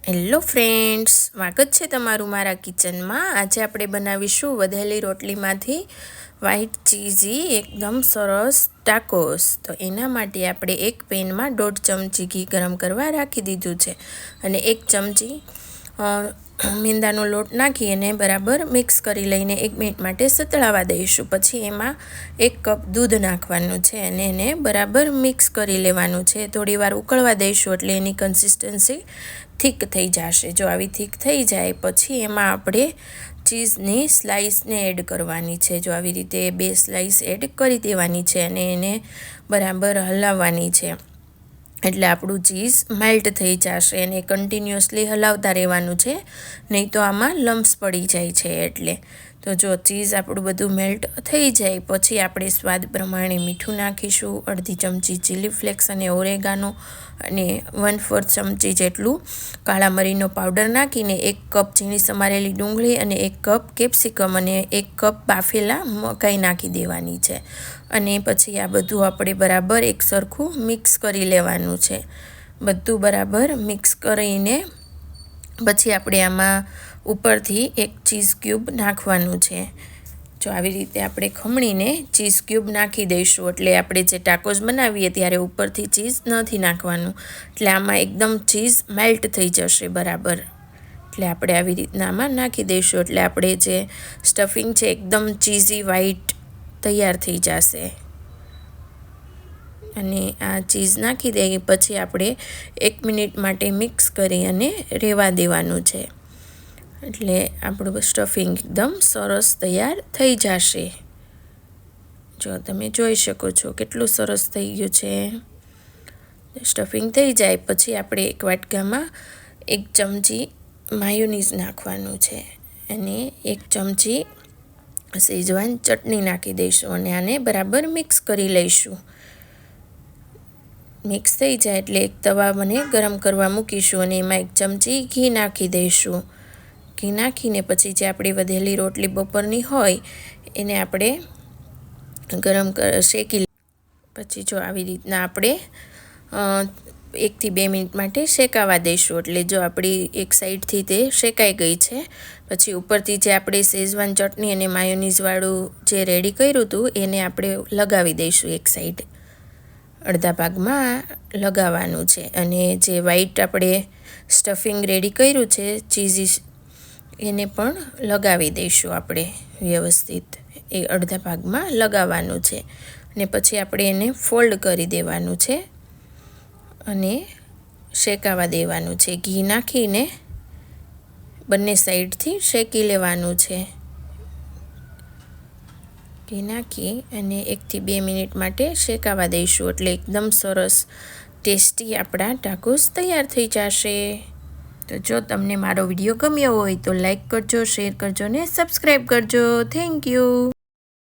Hello friends, સ્વાગત છે તમારું મારા કિચનમાં। આજે આપણે બનાવીશું વધેલી રોટલીમાંથી વ્હાઈટ ચીઝી એકદમ સરસ ટાકોસ। તો એના માટે આપણે એક પેનમાં 1.5 ચમચી ઘી ગરમ કરવા રાખી દીધું છે અને 1 ચમચી મેંદાનો લોટ નાખી અને બરાબર મિક્સ કરી લઈને 1 મિનિટ માટે સતળાવા દઈશું। પછી એમાં 1 કપ દૂધ નાખવાનું છે અને એને બરાબર મિક્સ કરી લેવાનું છે। થોડી વાર ઉકળવા દઈશું એટલે એની કન્સિસ્ટન્સી થીક થઈ જશે। જો આવી થીક થઈ જાય પછી એમાં આપણે ચીઝની સ્લાઇસને એડ કરવાની છે। જો આવી રીતે 2 સ્લાઇસ એડ કરી દેવાની છે અને એને બરાબર હલાવવાની છે એટલે આપણું ચીઝ મેલ્ટ થઈ જશે અને કન્ટિન્યુઅસલી હલાવતા રહેવાનું છે, નહીં તો આમાં લમ્સ પડી જાય છે। એટલે તો જો ચીઝ આપણું બધું મેલ્ટ થઈ જાય પછી આપણે સ્વાદ પ્રમાણે મીઠું નાખીશું, અડધી ચમચી ચીલી ફ્લેક્સ અને ઓરેગાનો અને 1/4 ચમચી જેટલું કાળા મરીનો પાવડર નાખીને 1 કપ ઝીણી સમારેલી ડુંગળી અને 1 કપ કેપ્સિકમ અને 1 કપ બાફેલા મકાઈ નાખી દેવાની છે અને પછી આ બધું આપણે બરાબર એકસરખું મિક્સ કરી લેવાનું છે। બધું બરાબર મિક્સ કરીને પછી આપણે આમાં ઉપરથી 1 ચીઝ ક્યુબ નાખવાનું છે। જો આવી રીતે આપણે ખમણીને ચીઝ ક્યુબ નાખી દઈશું એટલે આપણે જે ટાકોસ બનાવીએ ત્યારે ઉપરથી ચીઝ નથી નાખવાનું, એટલે આમાં એકદમ ચીઝ મેલ્ટ થઈ જશે બરાબર। એટલે આપણે આવી રીતના આમાં નાખી દઈશું એટલે આપણે જે સ્ટફિંગ છે એકદમ ચીઝી વ્હાઈટ તૈયાર થઈ જશે। અને આ ચીઝ નાખી દઈએ પછી આપણે 1 મિનિટ માટે મિક્સ કરી અને રહેવા દેવાનું છે એટલે આપણું સ્ટફિંગ એકદમ સરસ તૈયાર થઈ જશે। જો તમે જોઈ શકો છો કેટલું સરસ થઈ ગયું છે। સ્ટફિંગ થઈ જાય પછી આપણે એક વાટકામાં 1 ચમચી માયોનીઝ નાખવાનું છે અને 1 ચમચી શેઝવાન ચટણી નાખી દઈશું અને આને બરાબર મિક્સ કરી લઈશું। મિક્સ થઈ જાય એટલે એક તવા મને ગરમ કરવા મૂકીશું અને એમાં 1 ચમચી ઘી નાખી દઈશું। ઘી નાખીને પછી જે આપણી વધેલી રોટલી બપોરની હોય એને આપણે શેકી પછી જો આવી રીતના આપણે 1 થી 2 મિનિટ માટે શેકાવા દઈશું એટલે જો આપણી એક સાઈડથી તે શેકાઈ ગઈ છે પછી ઉપરથી જે આપણે શેઝવાન ચટણી અને માયોનીઝવાળું જે રેડી કર્યું હતું એને આપણે લગાવી દઈશું। એક સાઈડ અડધા ભાગમાં લગાવવાનું છે અને જે વ્હાઈટ આપણે સ્ટફિંગ રેડી કર્યું છે ચીઝી એને પણ લગાવી દઈશું આપણે વ્યવસ્થિત, એ અડધા ભાગમાં લગાવવાનું છે અને પછી આપણે એને ફોલ્ડ કરી દેવાનું છે અને શેકાવા દેવાનું છે। ઘી નાખીને બંને સાઈડથી શેકી લેવાનું છે। ઘી નાખી અને 1 થી 2 મિનિટ માટે શેકાવા દઈશું એટલે એકદમ સરસ ટેસ્ટી આપણા ટાકોસ તૈયાર થઈ જશે। તો જો તમને મારો વિડીયો ગમ્યો હોય તો લાઈક કરજો, શેર કરજો ને સબસ્ક્રાઈબ કરજો। Thank you.